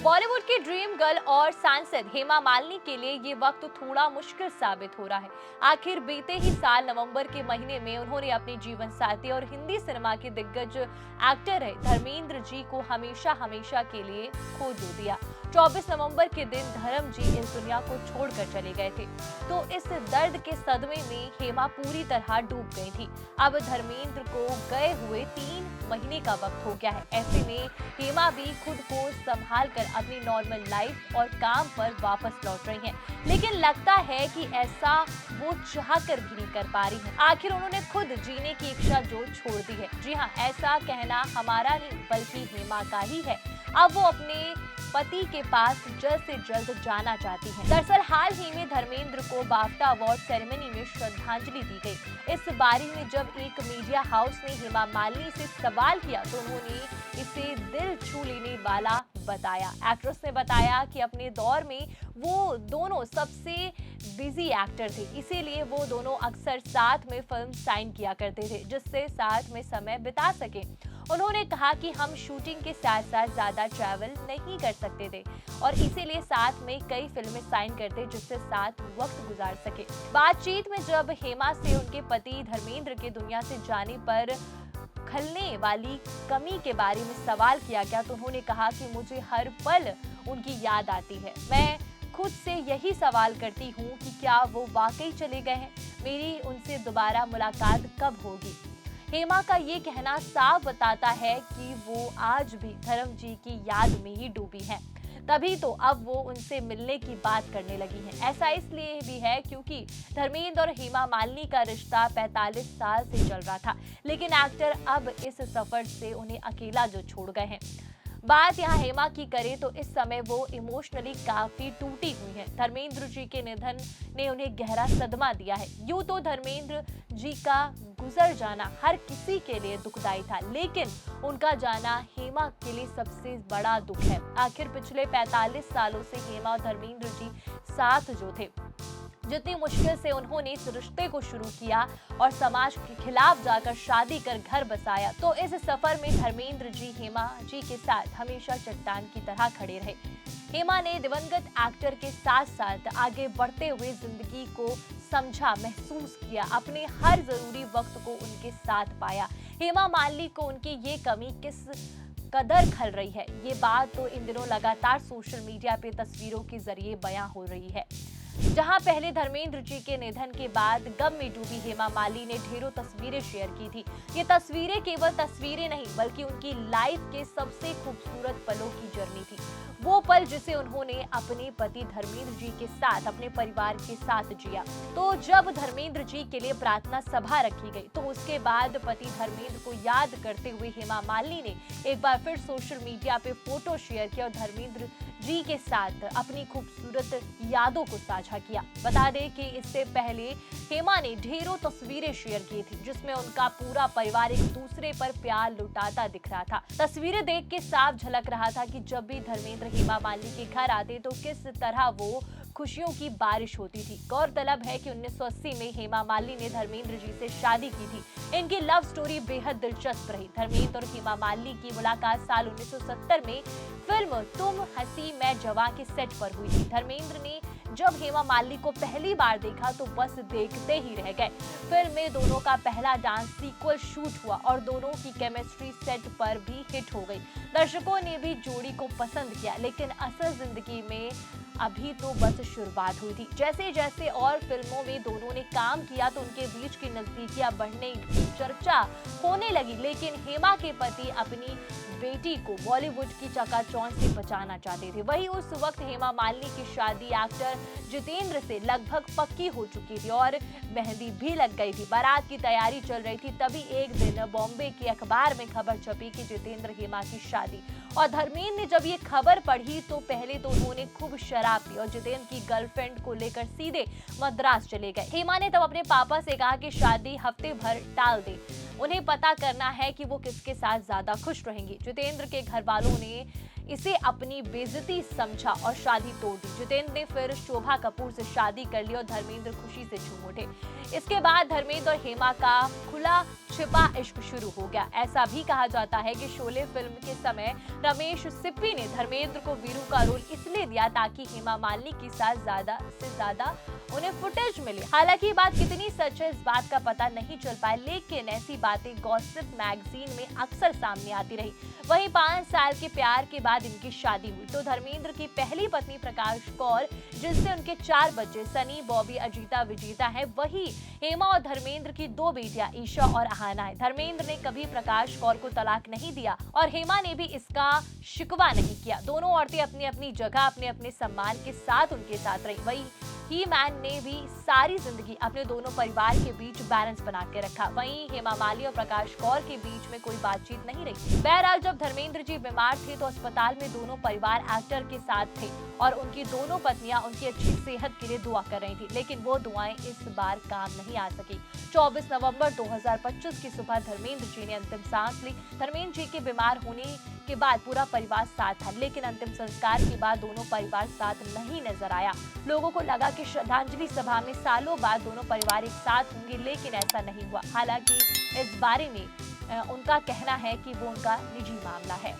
बॉलीवुड की dream girl और सांसद हेमा मालिनी के लिए ये वक्त थोड़ा मुश्किल साबित हो रहा है। आखिर बीते ही साल नवंबर के महीने में उन्होंने अपने जीवन साथी और हिंदी सिनेमा के दिग्गज एक्टर रहे धर्मेंद्र जी को हमेशा हमेशा के लिए खो दो दिया। 24 नवंबर के दिन धर्म जी इस दुनिया को छोड़कर चले गए थे, तो इस दर्द के सदमे में हेमा पूरी तरह डूब गई थी। अब धर्मेंद्र को गए हुए 3 महीने का वक्त हो गया है। ऐसे में हेमा भी खुद को संभाल कर अपनी नॉर्मल लाइफ और काम पर वापस लौट रही हैं, लेकिन लगता है कि ऐसा वो चाहकर भी नहीं कर पा रही हैं। आखिर उन्होंने खुद जीने की इच्छा जो छोड़ दी है। जी हाँ, ऐसा कहना हमारा नहीं बल्कि हेमा का ही है। अब वो अपने पति के पास जल्द से जल्द जाना चाहती हैं। दरअसल हाल ही में धर्मेंद्र को बाफ्टा अवार्ड सेरेमनी में श्रद्धांजलि दी गई। इस बारे में जब एक मीडिया हाउस ने हेमा मालिनी से सवाल किया तो उन्होंने इसे दिल छू लेने वाला बताया। एक्ट्रेस ने बताया कि अपने दौर में वो दोनों सबसे बिजी एक्टर थे, इसीलिए वो दोनों अक्सर साथ में फिल्म साइन किया करते थे जिससे साथ में समय बिता सके। उन्होंने कहा कि हम शूटिंग के साथ साथ ज्यादा ट्रैवल नहीं कर सकते थे और इसीलिए साथ में कई फिल्में साइन करते जिससे साथ वक्त गुजार सके। बातचीत में जब हेमा से उनके पति धर्मेंद्र के दुनिया से जाने पर खलने वाली कमी के बारे में सवाल किया गया तो उन्होंने कहा कि मुझे हर पल उनकी याद आती है। मैं खुद से यही सवाल करती हूँ कि क्या वो वाकई चले गए हैं, मेरी उनसे दोबारा मुलाकात कब होगी। हेमा का ये कहना साफ बताता है कि वो आज भी धर्म जी की याद में ही डूबी हैं। तभी तो अब वो उनसे मिलने की बात करने लगी हैं। ऐसा इसलिए भी है क्योंकि धर्मेंद्र और हेमा मालिनी का रिश्ता 45 साल से चल रहा था, लेकिन एक्टर अब इस सफर से उन्हें अकेला जो छोड़ गए हैं। बात यहाँ हेमा की करें तो इस समय वो इमोशनली काफी टूटी हुई हैं। धर्मेंद्र जी के निधन ने उन्हें गहरा सदमा दिया है। यूं तो धर्मेंद्र जी का गुजर जाना हर किसी के लिए दुखदाई था, लेकिन उनका जाना हेमा के लिए सबसे बड़ा दुख है। आखिर पिछले 45 सालों से हेमा और धर्मेंद्र जी साथ जो थे, जितनी मुश्किल से उन्होंने इस रिश्ते को शुरू किया और समाज के खिलाफ जाकर शादी कर घर बसाया, तो इस सफर में धर्मेंद्र जी हेमा जी के साथ हमेशा चट्टान की तरह खड़े रहे। हेमा ने दिवंगत एक्टर के साथ साथ आगे बढ़ते हुए जिंदगी को समझा, महसूस किया, अपने हर जरूरी वक्त को उनके साथ पाया। हेमा मालिनी को उनकी ये कमी किस कदर खल रही है, ये बात तो इन दिनों लगातार सोशल मीडिया पे तस्वीरों के जरिए बयां हो रही है। जहां पहले धर्मेंद्र जी के निधन के बाद गम में डूबी हेमा मालिनी ने ढेरों तस्वीरें शेयर की थी। ये तस्वीरें केवल तस्वीरें नहीं बल्कि उनकी लाइफ के सबसे खूबसूरत पलों की जर्नी थी। वो पल जिसे उन्होंने अपने पति धर्मेंद्र जी के साथ, अपने परिवार के साथ जिया। तो जब धर्मेंद्र जी के लिए प्रार्थना सभा रखी गई तो उसके बाद पति धर्मेंद्र को याद करते हुए हेमा मालिनी ने एक बार फिर सोशल मीडिया पे फोटो शेयर किया और धर्मेंद्र जी के साथ अपनी खूबसूरत यादों को साझा किया। बता दें कि इससे पहले हेमा ने ढेरों तस्वीरें शेयर की थी जिसमें उनका पूरा परिवार एक दूसरे पर प्यार लुटाता दिख रहा था। तस्वीरें देख के साफ झलक रहा था कि जब भी धर्मेंद्र हेमा मालिनी के घर आते तो किस तरह वो खुशियों की बारिश होती थी। गौरतलब है कि 1980 में हेमा मालिनी ने धर्मेंद्र जी से शादी की थी। इनकी लव स्टोरी बेहद दिलचस्प रही। धर्मेंद्र और हेमा मालिनी की मुलाकात साल 1970 में फिल्म तुम हंसी मैं जवां के सेट पर हुई थी। धर्मेंद्र ने जब हेमा मालिनी को पहली बार देखा तो बस देखते ही रह गए। फिल्म में दोनों का पहला डांस सीक्वल शूट हुआ और दोनों की केमिस्ट्री सेट पर भी हिट हो गई। दर्शकों ने भी जोड़ी को पसंद किया, लेकिन असल जिंदगी में अभी तो बस शुरुआत हुई थी। जैसे जैसे और फिल्मों में दोनों ने काम किया तो उनके बीच की नजदीकियां बढ़ने की चर्चा होने लगी, लेकिन हेमा के पति अपनी बेटी को बॉलीवुड की चकाचौंध से बचाना चाहते थे। वहीं उस वक्त हेमा मालिनी की शादी एक्टर जितेंद्र से लगभग पक्की हो चुकी थी और मेहंदी भी लग गई थी। बारात की तैयारी चल रही थी, तभी एक दिन बॉम्बे के अखबार में खबर छपी कि जितेंद्र हेमा की शादी, और धर्मेंद्र ने जब ये खबर पढ़ी तो पहले तो उन्होंने खूब शराब पी और जितेंद्र की गर्लफ्रेंड को लेकर सीधे मद्रास चले गए। हेमा ने तब अपने पापा से कहा कि शादी हफ्ते भर टाल दे। उन्हें पता करना है कि वो किसके साथ ज्यादा खुश रहेंगी। जितेंद्र के घर वालों ने इसे अपनी बेइज्जती समझा और शादी तोड़ दी। जितेंद्र ने फिर शोभा कपूर से शादी कर ली और धर्मेंद्र खुशी से झूम उठे। इसके बाद धर्मेंद्र और हेमा का खुला छिपा इश्क शुरू हो गया। ऐसा भी कहा जाता है कि शोले फिल्म के समय रमेश सिप्पी ने धर्मेंद्र को वीरू का रोल इसलिए दिया ताकि हेमा मालिनी के साथ ज्यादा से ज्यादा उन्हें फुटेज मिले। हालांकि ये बात कितनी सच है इस बात का पता नहीं चल पाया, लेकिन ऐसी बातें गॉसिप मैगजीन में अक्सर सामने आती रही। वहीं 5 साल के प्यार के बाद इनकी शादी हुई तो धर्मेंद्र की पहली पत्नी प्रकाश कौर, जिससे उनके 4 बच्चे सनी, बॉबी, अजीता, विजेता है, वही हेमा और धर्मेंद्र की 2 बेटियां ईशा और अहाना है। धर्मेंद्र ने कभी प्रकाश कौर को तलाक नहीं दिया और हेमा ने भी इसका शिकवा नहीं किया। दोनों औरतें अपनी अपनी जगह अपने अपने सम्मान के साथ उनके साथ रही। वही ही मैन ने भी सारी जिंदगी अपने दोनों परिवार के बीच बैलेंस बना के रखा। वहीं हेमा मालिनी और प्रकाश कौर के बीच में कोई बातचीत नहीं रही। बहरहाल जब धर्मेंद्र जी बीमार थे तो अस्पताल में दोनों परिवार एक्टर के साथ थे और उनकी दोनों पत्नियां उनकी अच्छी सेहत के लिए दुआ कर रही थी, लेकिन वो दुआएं इस बार काम नहीं आ सकी। 24 नवंबर 2025 की सुबह धर्मेंद्र जी ने अंतिम सांस ली। धर्मेंद्र जी के बीमार होने के बाद पूरा परिवार साथ था, लेकिन अंतिम संस्कार के बाद दोनों परिवार साथ नहीं नजर आया। लोगों को लगा कि श्रद्धांजलि सभा में सालों बाद दोनों परिवार एक साथ होंगे, लेकिन ऐसा नहीं हुआ। हालांकि इस बारे में उनका कहना है कि वो उनका निजी मामला है।